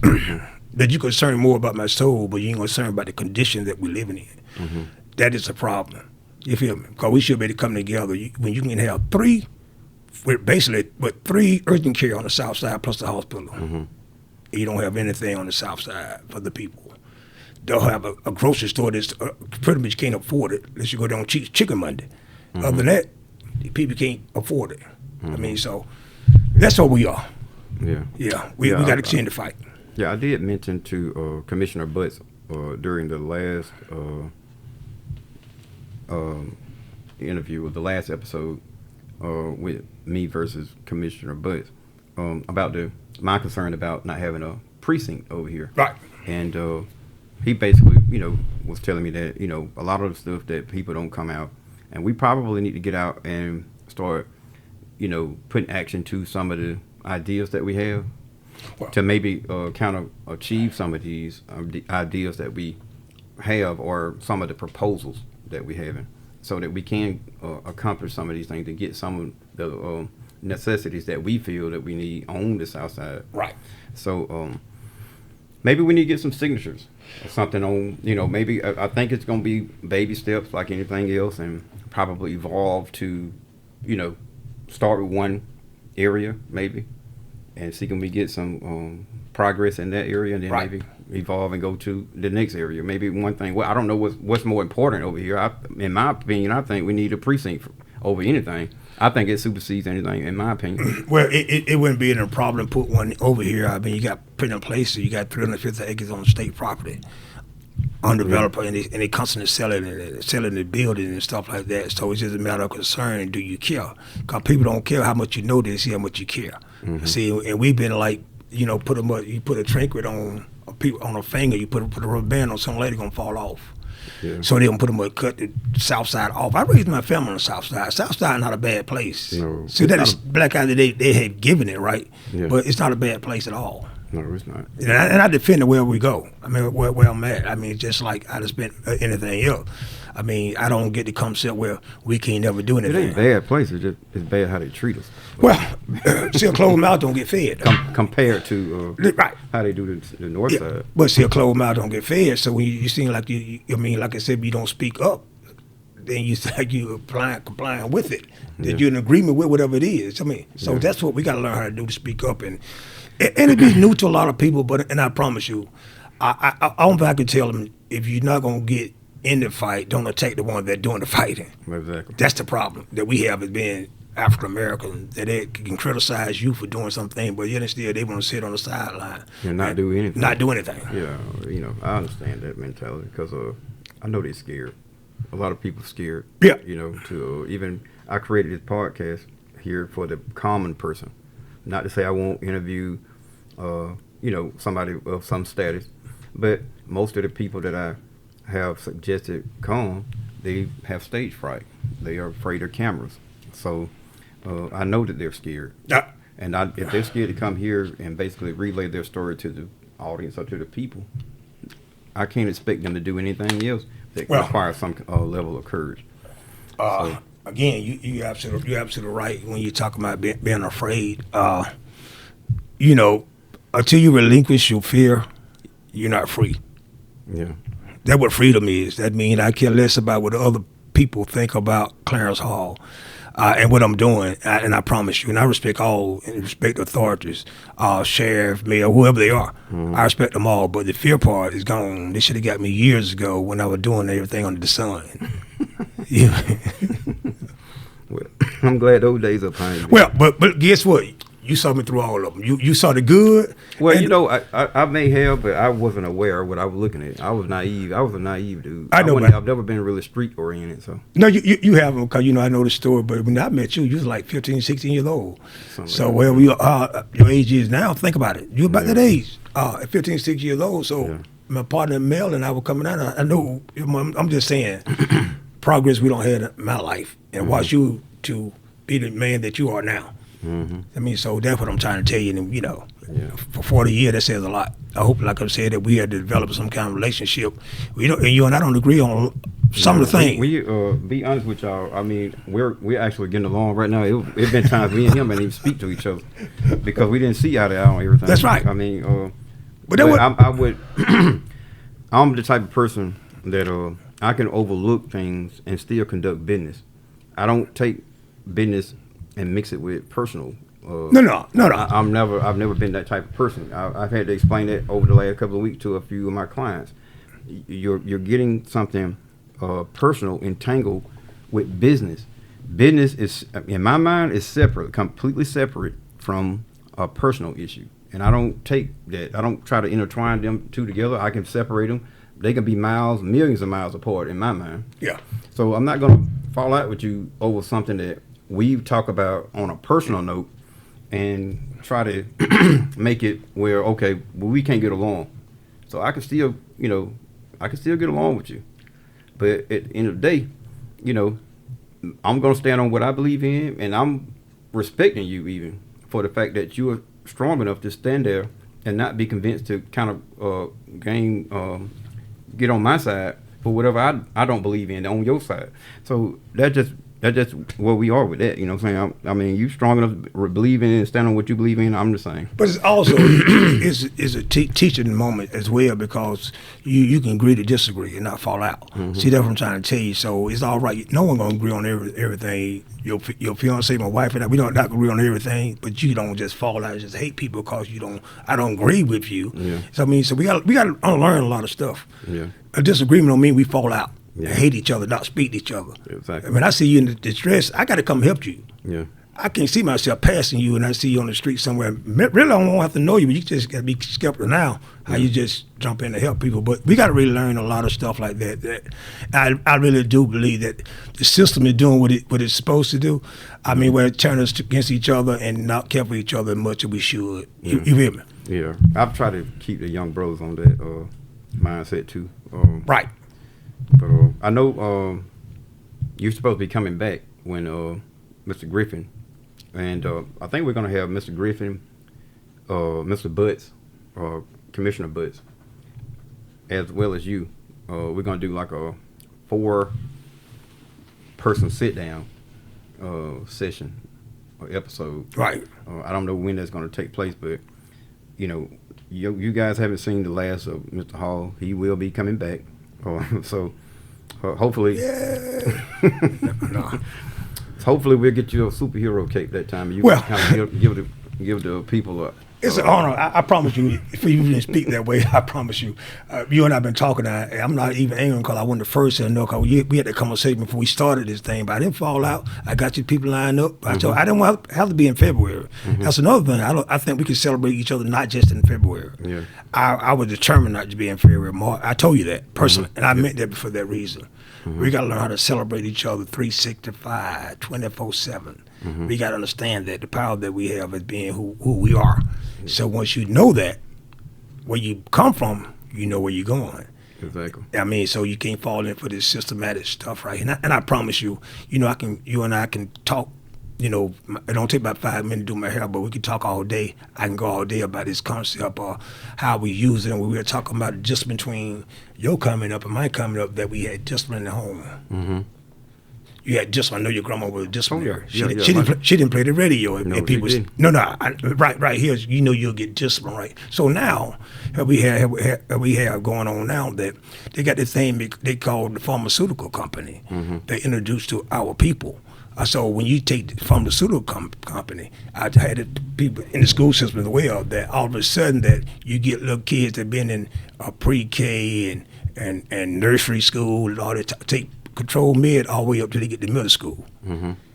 that you concern more about my soul, but you ain't concerned about the condition that we're living in. That is a problem. You feel me? Because we should be able to come together. When you can have three urgent care on the south side plus the hospital, you don't have anything on the south side for the people. They'll have a grocery store that's pretty much can't afford it unless you go down on Chicken Monday. Other than that, people can't afford it. I mean, so that's what we are. Yeah. We got to continue to fight. Yeah, I did mention to Commissioner Butts during the last interview, with the last episode with me versus Commissioner Butts, about my concern about not having a precinct over here. Right. And he basically, was telling me that, a lot of the stuff that people don't come out, and we probably need to get out and start, putting action to some of the ideas that we have, to maybe kind of achieve some of these the ideas that we have, or some of the proposals that we have, so that we can accomplish some of these things to get some of the necessities that we feel that we need on the south side. Right. So maybe we need to get some signatures or something on, maybe I think it's going to be baby steps like anything else, and probably evolve to, start with one area maybe, and see can we get some progress in that area, and then maybe evolve and go to the next area. Maybe one thing, I don't know what's more important over here. In my opinion, I think we need a precinct over anything. I think it supersedes anything, in my opinion. Well, it wouldn't be a problem to put one over here. I mean, you got plenty of places. You got 350 acres on state property, undeveloped, and they constantly selling the building and stuff like that. So it's just a matter of concern. Do you care? Because people don't care how much you know. They see how much you care. See, and we've been like, you put a trinket on a people on a finger. You put a rubber band on some lady gonna fall off. Yeah. So they gonna put them cut the South Side off. I raised my family on the South Side. South Side not a bad place. No, see that is black out they have given it right, yeah. but it's not a bad place at all. No, it's not. And I defend it where we go. I mean, where I'm at. I mean, just like I just spent anything else. I mean, I don't get the concept where we can't never do anything. It ain't bad place. It's bad how they treat us. Well, see, a closed mouth don't get fed. Compared to right. how they do the North Side. But see, a closed mouth don't get fed. So when you seem like I mean, like I said, you don't speak up, then you say you complying with it. That you're in agreement with whatever it is. I mean, so that's what we got to learn how to do, to speak up, and it be new to a lot of people. But I promise you, I don't think I can tell them, if you're not gonna get in the fight, don't attack the one that's doing the fighting. Exactly. That's the problem that we have as being African American, that they can criticize you for doing something, but yet still they want to sit on the sideline and not do anything. Not do anything. Yeah, I understand that mentality because I know they're scared. A lot of people scared. Yeah. To even I created this podcast here for the common person. Not to say I won't interview, somebody of some status, but most of the people that I have suggested come, they have stage fright. They are afraid of cameras. So I know that they're scared. And if they're scared to come here and basically relay their story to the audience or to the people, I can't expect them to do anything else that requires some level of courage. Again, you're absolutely right when you're talking about being afraid. Until you relinquish your fear, you're not free. Yeah. That's what freedom is. That means I care less about what other people think about Clarence Hall and what I'm doing. And I promise you, and I respect authorities, sheriff, mayor, whoever they are. Mm-hmm. I respect them all. But the fear part is gone. They should have got me years ago when I was doing everything under the sun. Well, I'm glad those days are behind you. Well, but guess what? You saw me through all of them. You saw the good. Well, I may have, but I wasn't aware of what I was looking at. I was naive. I was a naive dude. I know. I've never been really street oriented. So no, you haven't, because I know the story. But when I met you, you was like 15, 16 years old. So wherever your age is now, think about it. You're about that age, at 15, 16 years old. So my partner Mel and I were coming out. I know. I'm just saying, progress we don't have in my life, and watch you to be the man that you are now. Mm-hmm. I mean, so that's what I'm trying to tell you. And for 40 years, that says a lot. I hope, like I said, that we had to develop some kind of relationship. And you and I don't agree on some of the things. We be honest with y'all. I mean, we're actually getting along right now. It's been times me and him didn't even speak to each other because we didn't see eye to eye on everything. That's right. I mean, but I would. I'm the type of person that I can overlook things and still conduct business. I don't take business and mix it with personal. No. I've never been that type of person. I've had to explain that over the last couple of weeks to a few of my clients. You're getting something personal entangled with business. Business is, in my mind, is separate, completely separate from a personal issue. And I don't take that. I don't try to intertwine them two together. I can separate them. They can be millions of miles apart in my mind. Yeah. So I'm not going to fall out with you over something that we talk about on a personal note and try to make it where, we can't get along. So I can still, get along with you. But at the end of the day, I'm going to stand on what I believe in, and I'm respecting you even for the fact that you are strong enough to stand there and not be convinced to kind of get on my side for whatever I don't believe in on your side. So that's just where we are with that. You know what I'm saying? I mean, you strong enough to believe in and stand on what you believe in. I'm just saying. But it's also is a teaching moment as well, because you can agree to disagree and not fall out. Mm-hmm. See, that's what I'm trying to tell you. So it's all right. No one gonna agree on everything. Your fiance, my wife, and I, we don't not agree on everything. But you don't just fall out and just hate people because I don't agree with you. Yeah. So I mean, we got to unlearn a lot of stuff. Yeah. A disagreement don't mean we fall out. Yeah. Hate each other, not speak to each other. Exactly. When I see you in distress, I got to come help you. Yeah. I can't see myself passing you and I see you on the street somewhere. Really, I don't have to know you, but you just got to be skeptical now how you just jump in to help people. But we got to really learn a lot of stuff like that. I really do believe that the system is doing what it's supposed to do. I mean, we're turning us against each other and not care for each other as much as we should. You hear me? Yeah, I've tried to keep the young brothers on that mindset too. Right. But I know you're supposed to be coming back when Mr. Griffin, and I think we're gonna have Mr. Griffin, Mr. Butts, Commissioner Butts, as well as you. We're gonna do like a 4-person sit down session or episode. Right. I don't know when that's gonna take place, but you know, you guys haven't seen the last of Mr. Hall. He will be coming back. So hopefully, No. hopefully we'll get you a superhero cape that time. And you Well- can kind of give the people It's an honor. I promise you, if you didn't speak that way, I promise you. You and I have been talking. I'm not even angry because I wasn't the first to know, because we had that conversation before we started this thing, but I didn't fall out. I got you people lined up. I told I didn't want to have to be in February. That's another thing. I think we can celebrate each other not just in February. Yeah. I was determined not to be in February. I told you that personally, and I meant that for that reason. We got to learn how to celebrate each other 365, 24/7. We got to understand that the power that we have is being who we are. So once you know that, where you come from, you know where you're going. Exactly. I mean, so you can't fall in for this systematic stuff, right? And I promise you, you and I can talk. You know, it don't take about 5 minutes to do my hair, but we can talk all day. I can go all day about this concept or how we use it. And we were talking about the discipline between your coming up and my coming up, that we had discipline at home. Mm-hmm. You had discipline. I know your grandma was a disciplinary. Yeah, She didn't play the radio. No, and people, she didn't. right here. You know you'll get discipline, right? So now, we have going on now that they got this thing they call the pharmaceutical company. They introduced to our people. So when you take the pharmaceutical company, I had people in the school system as well, that all of a sudden that you get little kids that been in pre-K and nursery school and all that, take control med all the way up till they get to middle school.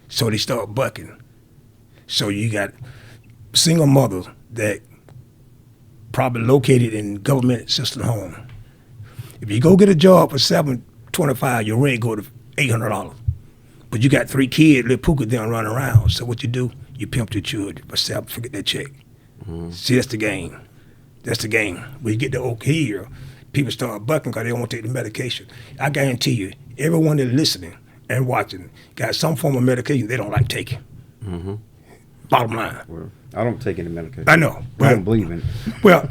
So they start bucking. So you got single mothers that probably located in government assisted home. If you go get a job for $725, your rent go to $800. But you got 3 kids, little puka them running around. So what you do? You pimp your children for forget that check. See, that's the game. That's the game. When you get the oak here, people start bucking because they don't want to take the medication. I guarantee you, everyone that's listening and watching got some form of medication they don't like taking. Bottom line. Well, I don't take any medication. I know. I don't believe in it. Well,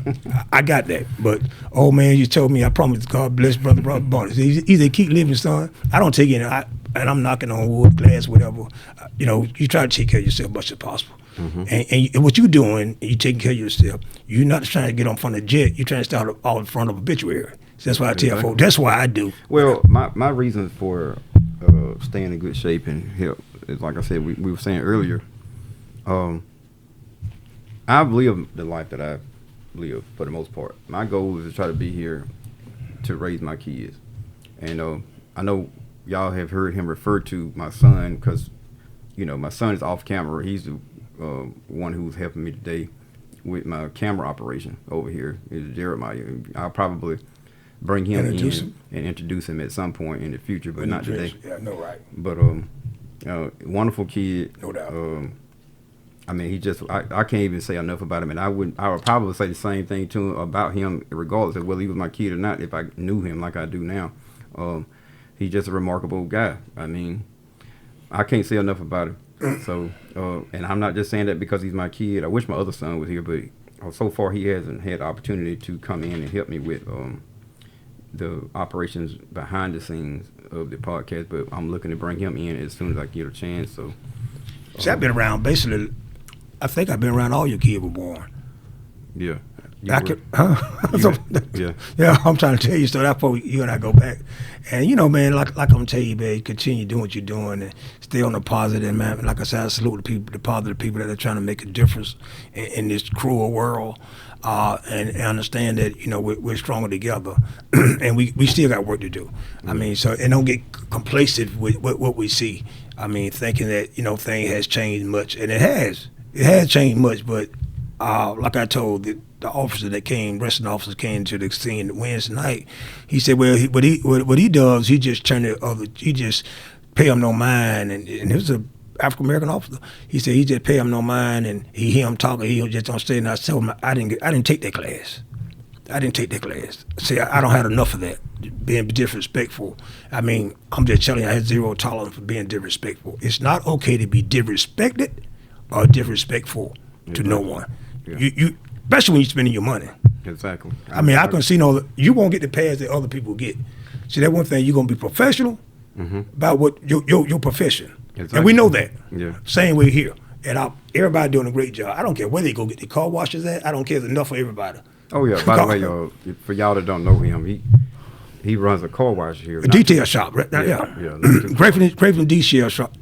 I got that. But, oh, man, you told me, I promise, God bless Brother Bonus. Either keep living, son. I don't take any. And I'm knocking on wood, glass, whatever. You try to take care of yourself as much as possible. And what you're doing, you taking care of yourself. You're not trying to get on front of a jet. You're trying to start all in front of obituary. So that's why I tell folks. That's why I do. Well, my reason for staying in good shape and health is, like I said, we were saying earlier, I've lived the life that I've lived for the most part. My goal is to try to be here to raise my kids. And I know y'all have heard him refer to my son because, my son is off camera. He's the one who's helping me today with my camera operation over here. Is Jeremiah. I'll probably bring him in and introduce him at some point in the future, but not today. Yeah, no, right. But wonderful kid. No doubt. I mean, he just, I can't even say enough about him, and I would probably say the same thing to him about him, regardless of whether he was my kid or not, if I knew him like I do now. He's just a remarkable guy. I mean, I can't say enough about him. So, and I'm not just saying that because he's my kid. I wish my other son was here, but so far he hasn't had the opportunity to come in and help me with the operations behind the scenes of the podcast. But I'm looking to bring him in as soon as I get a chance. So, See, I've been around basically. I think I've been around all your kids were born. Yeah. Yeah, I'm trying to tell you, so that's why you and I go back. And, man, like I'm going to tell you, man, continue doing what you're doing and stay on the positive, man. Like I said, I salute the positive people that are trying to make a difference in this cruel world. And understand that, we're stronger together. And we still got work to do. I mean, and don't get complacent with what we see. I mean, thinking that, thing has changed much. And it has. It has changed much, but like I told the officer that came, arresting officers came to the scene Wednesday night. He said, "Well, what he does, he just turn it other. He just pay him no mind." And it was African American officer. He said he just pay him no mind, and he hear him talking. He just don't stay. And I told him I didn't take that class. I didn't take that class. See, I don't have enough of that, being disrespectful. I mean, I'm just telling you, I had zero tolerance for being disrespectful. It's not okay to be disrespected or disrespectful to no one. Yeah. You especially when you're spending your money. Exactly. I mean, I can see you won't get the pass that other people get. See, that one thing, you're gonna be professional about what your profession, Exactly. and we know that. Yeah. Same way here, and everybody doing a great job. I don't care where they go get the car washes at. I don't care. There's enough for everybody. Oh yeah. By the way, for y'all that don't know him, he runs a car wash here. A detail shop, right? Yeah. Craven detail shop.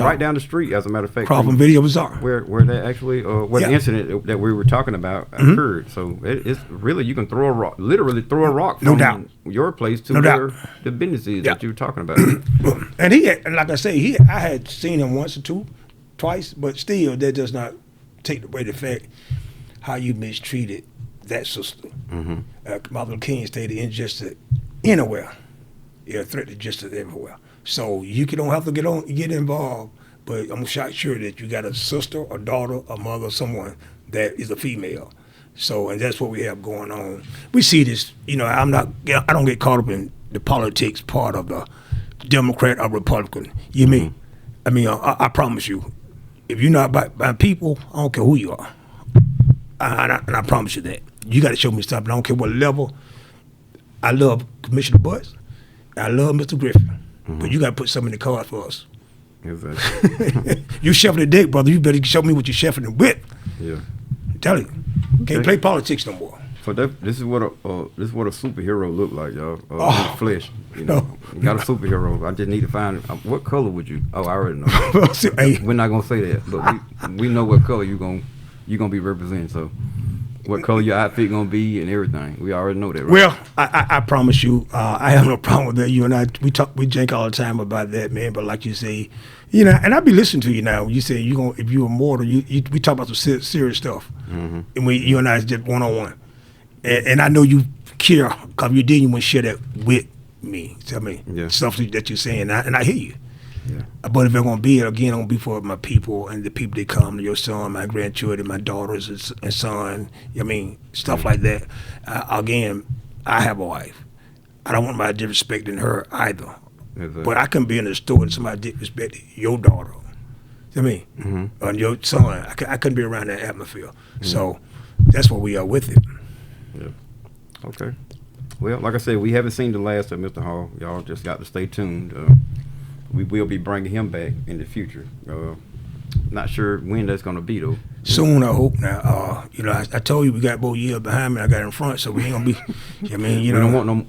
Right down the street, as a matter of fact. Across from Video Bazaar. Where that actually, where the incident that we were talking about occurred. So it's really, you can throw a rock, literally throw a rock from your place to where the business is that you were talking about. And he had, like I say, I had seen him once or twice, but still, that does not take away the fact how you mistreated that sister. Martin Luther King stated injustice anywhere. Yeah, threat to justice everywhere. So you don't have to get involved, but I'm sure that you got a sister, a daughter, a mother, someone that is a female. So, and that's what we have going on. We see this, I don't get caught up in the politics part of the Democrat or Republican. You mean? I mean, I promise you, if you're not by people, I don't care who you are. And I promise you that. You got to show me something. I don't care what level. I love Commissioner Butts. I love Mr. Griffin. But you got to put something in the cards for us. Exactly. You chefing the dick, brother. You better show me what you're chefing it with. Yeah. I'm telling you. Can't play politics no more. So this is what a superhero look like, y'all. In flesh. You got a superhero. I just need to find what color would you? Oh, I already know. Hey. We're not gonna say that, but we know what color you gonna be representing. So what color your outfit gonna be and everything. We already know that, right? Well, I promise you, I have no problem with that. You and I, we drink all the time about that, man. But like you say, and I be listening to you now. You say if you're immortal, we talk about some serious stuff, and you and I is just one-on-one. And I know you care because you didn't even share that with me. Tell me stuff that you're saying, and I hear you. Yeah. But if it's going to be, again, it's going to be for my people and the people that come, your son, my grandchildren, my daughters and son, stuff like that. Again, I have a wife. I don't want anybody disrespecting her either. Exactly. But I couldn't be in the store and somebody disrespecting your daughter. Or your son. I couldn't be around that atmosphere. So that's what we are with it. Yeah. Okay. Well, like I said, we haven't seen the last of Mr. Hall. Y'all just got to stay tuned. We will be bringing him back in the future. Not sure when that's going to be, though. Soon, I hope. Now, I told you we got both years behind me. I got in front, so we ain't gonna be. We don't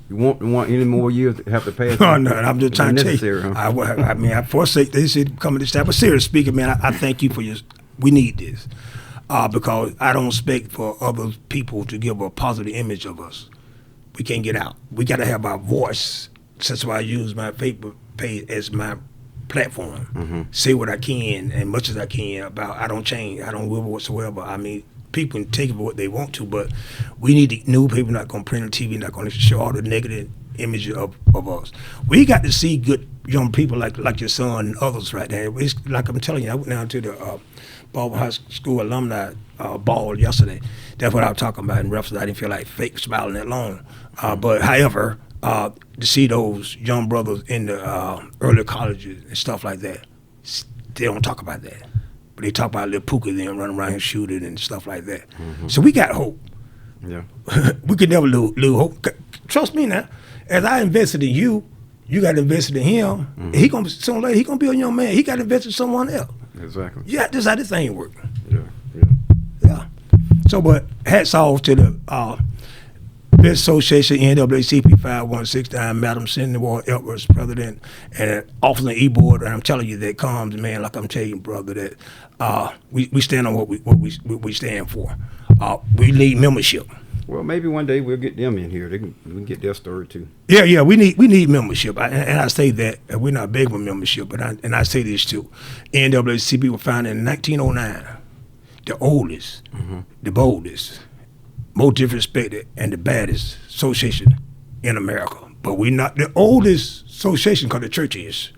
want any more years to have to pass. No, I'm just trying to tell you. Huh? I forsake this shit coming this type. But serious speaking, man, I thank you for your. We need this because I don't expect for other people to give a positive image of us. We can't get out. We got to have our voice. That's why I use my Facebook page as my platform. Say what I can and much as I can about. I don't change. I don't waver whatsoever. I mean, people can take it for what they want to, but we need new people. Not going to print on TV. Not going to show all the negative image of us. We got to see good young people like your son and others right there. It's like I'm telling you. I went down to the Baldwin High School alumni ball yesterday. That's what I was talking about in reference. I didn't feel like fake smiling that long. But however, to see those young brothers in the early colleges and stuff like that, they don't talk about that. But they talk about little Pookie them running around here shooting and stuff like that. So we got hope. Yeah. We could never lose hope. Trust me now. As I invested in you, you got invested in him. He gonna sooner or later he gonna be a young man. He got invested in someone else. Exactly. Yeah, this is how this thing works. Yeah. So, but hats off to the Business Association, NAACP 5169, Madam Cindy Ward Edwards, President, and Officer E-Board. And I'm telling you that comes, man, like I'm telling you, brother, that we stand on what we stand for. We need membership. Well, maybe one day we'll get them in here. We can get their story too. Yeah, we need membership, and I say that we're not big for membership, but I say this too. NAACP was founded in 1909, the oldest, the boldest, most disrespected, and the baddest association in America. But we're not the oldest association because the church is.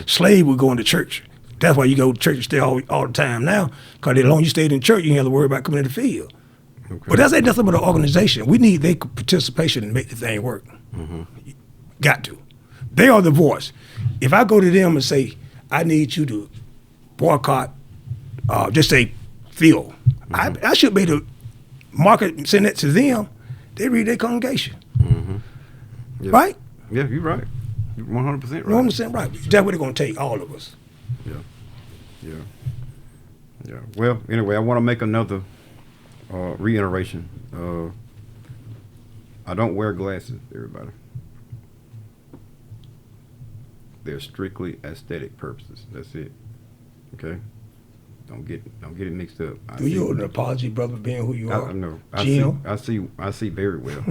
Slave would go into church. That's why you go to church and stay all the time now, because as long as you stayed in church, you didn't have to worry about coming in the field. Okay. But that's ain't nothing but an organization. We need their participation to make the thing work. Got to. They are the voice. If I go to them and say, I need you to boycott, just say field, I should be able to market, send that to them. They read their congregation. Yeah. Right? Yeah, you're right. You're 100% right. 100% right. That's what it's going to take, all of us. Yeah. Well, anyway, I want to make another reiteration. I don't wear glasses, everybody. They're strictly aesthetic purposes. That's it. Okay. Don't get it mixed up. Do you owe an apology, brother, being who you are? No. Jim? I see very well.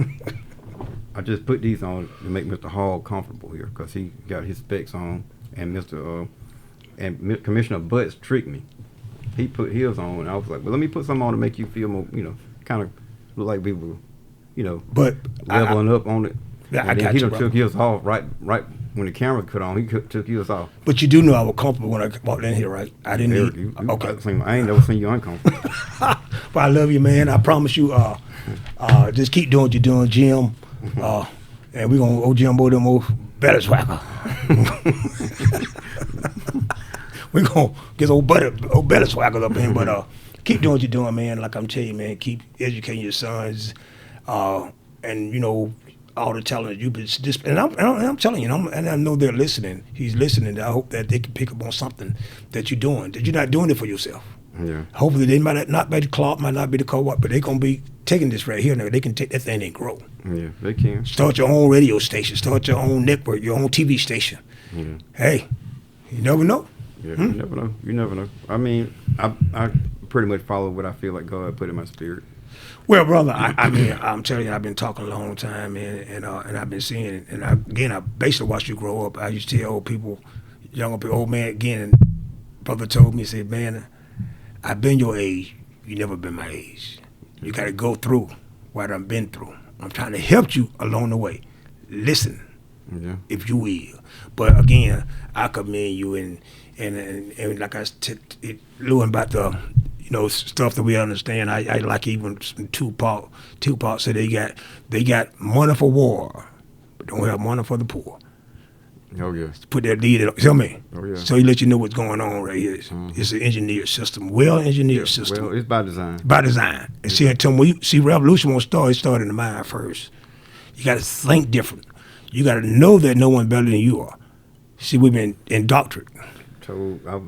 I just put these on to make Mr. Hall comfortable here, because he got his specs on, and Commissioner Butts tricked me. He put his on, and I was like, well, let me put some on to make you feel more, kind of look like we were, but leveling up on it. Yeah, and then he took his off right when the camera cut on. He took his off. But you do know I was comfortable when I walked in here, right? I didn't need. Okay. I ain't never seen you uncomfortable. But I love you, man. I promise you. Just keep doing what you're doing, Jim. And we're gonna Jimbo them old better swagger. We're gonna get old better swagger up in, but keep doing what you're doing, man. Like I'm telling you, man, keep educating your sons, and all the talent you've been. And I'm telling you, and I know they're listening. He's listening. I hope that they can pick up on something that you're doing. That you're not doing it for yourself. Yeah. Hopefully they might not be the club, might not be the co-op, but they're gonna be taking this right here. Now they can take that thing and grow. Yeah, they can. Start your own radio station. Start your own network. Your own TV station. Yeah. Hey, you never know. Yeah, you never know. You never know. I mean, I pretty much follow what I feel like God put in my spirit. Well, brother, I mean, I'm telling you, I've been talking a long time, man, and I've been seeing it. And I basically watched you grow up. I used to tell old people, younger people, old man again, and brother told me, he said, man, I've been your age. You never been my age. You got to go through what I've been through. I'm trying to help you along the way. Listen, if you will. But again, I commend you, and like I said, Lou, about the stuff that we understand. I like even Tupac said they got money for war, but don't have money for the poor. Oh yeah. Put that deed. Tell me. Oh yeah. So he let you know what's going on right here. It's an engineered system, well-engineered system. Well, it's by design. By design. And see, revolution won't start. It started in the mind first. You got to think different. You got to know that no one's better than you are. See, we've been indoctrinated.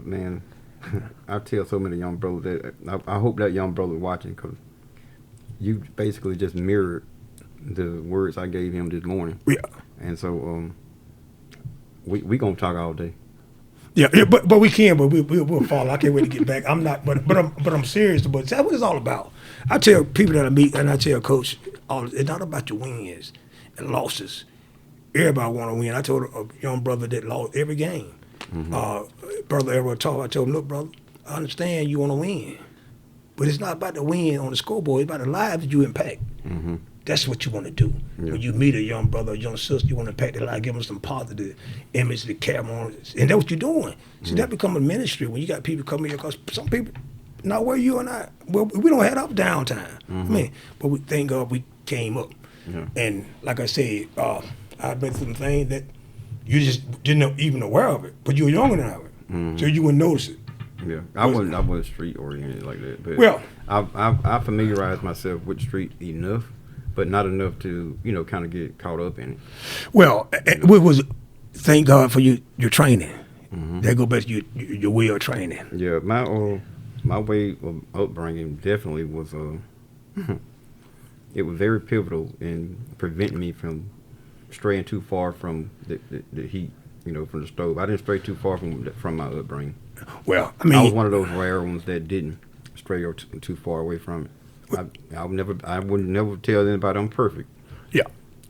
Man, I tell so many young brothers that I hope that young brother watching, because you basically just mirrored the words I gave him this morning. Yeah. And so we gonna talk all day. Yeah, but we can, but we'll fall. I can't wait to get back. I'm not, but I'm serious. But that's what it's all about. I tell people that I meet, and I tell Coach, it's not about your wins and losses. Everybody want to win. I told a young brother that lost every game. Brother Edward talk. I told him, look, brother, I understand you want to win, but it's not about the win on the scoreboard. It's about the lives that you impact. That's what you want to do. Yeah. When you meet a young brother or young sister, you want to impact their life, give them some positive image to carry on. And that's what you're doing. See, that become a ministry when you got people coming here, because some people, not where you and I, well, we don't have up downtime. I mean, but we thank God we came up. Yeah. And like I said, I've been through some things that you just didn't even aware of it, but you were younger than I was, so you wouldn't notice it. Yeah, I wasn't street oriented like that. But well, I familiarized myself with street enough, but not enough to kind of get caught up in it. Well, it was thank God for your training. That go back to your way of training. Yeah, my way of upbringing definitely was it was very pivotal in preventing me from straying too far from the heat, from the stove. I didn't stray too far from my upbringing. Well, I mean, I was one of those rare ones that didn't stray too far away from it. I would never tell anybody I'm perfect. Yeah.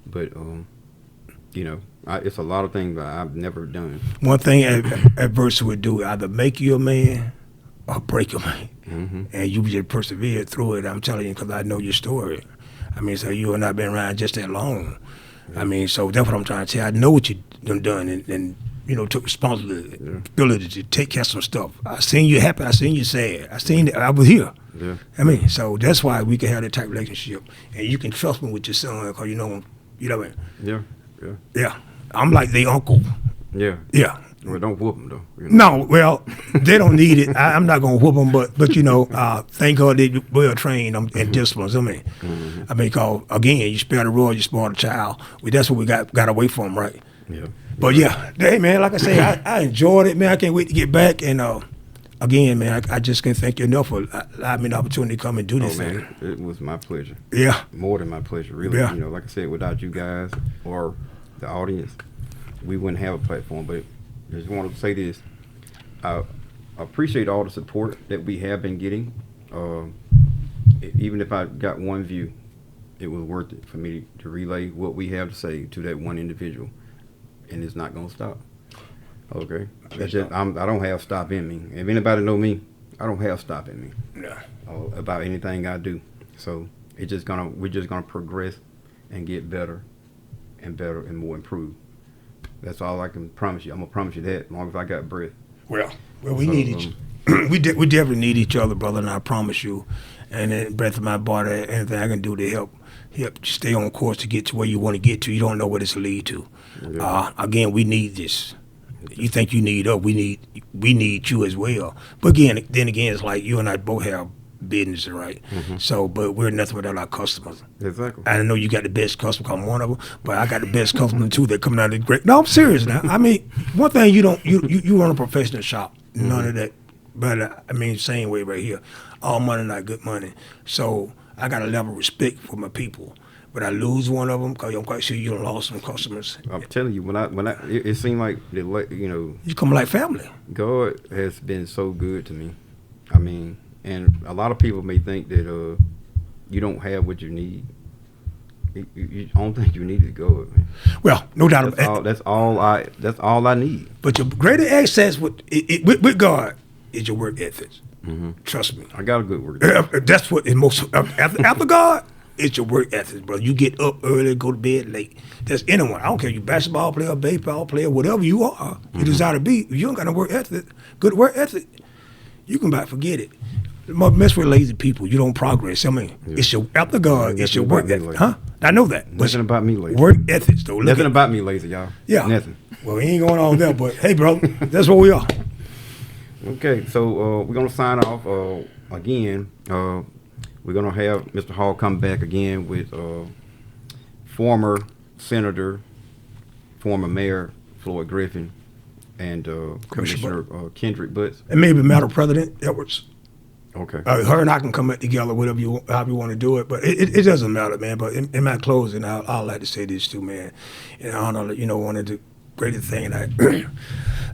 But it's a lot of things that I've never done. One thing adversity would do, either make you a man or break a man. And you just persevered through it. I'm telling you, because I know your story. I mean, so you and I been around just that long. I mean, so that's what I'm trying to tell you. I know what you've done, and took responsibility to take care of some stuff. I seen you happy. I seen you sad. I was here. Yeah. I mean, so that's why we can have that type of relationship, and you can trust me with your son, because you know what I mean. Yeah. Yeah. Yeah, I'm like their uncle. Yeah. Yeah. Well, don't whoop them though. You know? No, well, they don't need it. I'm not gonna whoop them, but thank God they well trained and disciplined. I mean, cause again, you spare the rod, you spoil the child. That's what we got away from, right? Yeah. But yeah, hey man, like I say, I enjoyed it, man. I can't wait to get back. And again, man, I just can't thank you enough for allowing me the opportunity to come and do this thing. Man, it was my pleasure. Yeah. More than my pleasure, really. Yeah. Like I said, without you guys or the audience, we wouldn't have a platform. But I just wanted to say this. I appreciate all the support that we have been getting. Even if I got one view, it was worth it for me to relay what we have to say to that one individual. And it's not going to stop. Okay? That's just, I don't have stop in me. If anybody know me, I don't have stop in me. Yeah. About anything I do. So we're just gonna progress and get better and more improved. That's all I can promise you. I'm gonna promise you that as long as I got breath. Well, we need each. We definitely need each other, brother, and I promise you. And the breath of my body, anything I can do to help you stay on course to get to where you want to get to. You don't know where this will lead to. Yeah. Again, we need this. You think you need us? We need you as well. But then again, it's like you and I both have business, right? Mm-hmm. So, but we're nothing without our customers. Exactly. I know you got the best customer, I'm one of them, but I got the best customer too that coming out of the great. No, I'm serious now. I mean, one thing you run a professional shop, none of that. But I mean, same way right here, all money not good money. So I got a level of respect for my people. But I lose one of them because I'm quite sure you done lost some customers. I'm telling you, it seemed like you come like family. God has been so good to me. I mean, and a lot of people may think that you don't have what you need. I don't think you need is God, man. Well, no doubt about that. That's all I need. But your greater access with God is your work ethics. Mm-hmm. Trust me. I got a good work ethic. That's what is most after God. It's your work ethics, bro. You get up early, go to bed late. That's anyone. I don't care if you basketball player, baseball player, whatever you are, you desire to be. If you don't got no work ethic, good work ethic, you can about forget it. Mess with lazy people. You don't progress. I mean, it's your after God. It's your work ethic, huh? I know that. Nothing about me lazy. Work ethics, though. Nothing about me lazy, y'all. Yeah. Nothing. Well, we ain't going on there, but hey, bro, that's what we are. Okay, so we're gonna sign off again. We're going to have Mr. Hall come back again with former Senator, former Mayor Floyd Griffin, and Commissioner Kendrick Butts. And maybe Madam President Edwards. Okay. Her and I can come back together, however you want to do it. But it doesn't matter, man. But in my closing, I'd like to say this too, man. And I don't know, one of the greatest things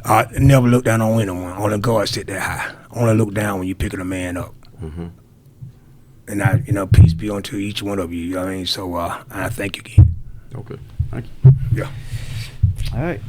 I never look down on anyone. Only God sit that high. Only look down when you're picking a man up. Mm-hmm. And peace be unto each one of you. You know what I mean? So I thank you again. Okay. Thank you. Yeah. All right.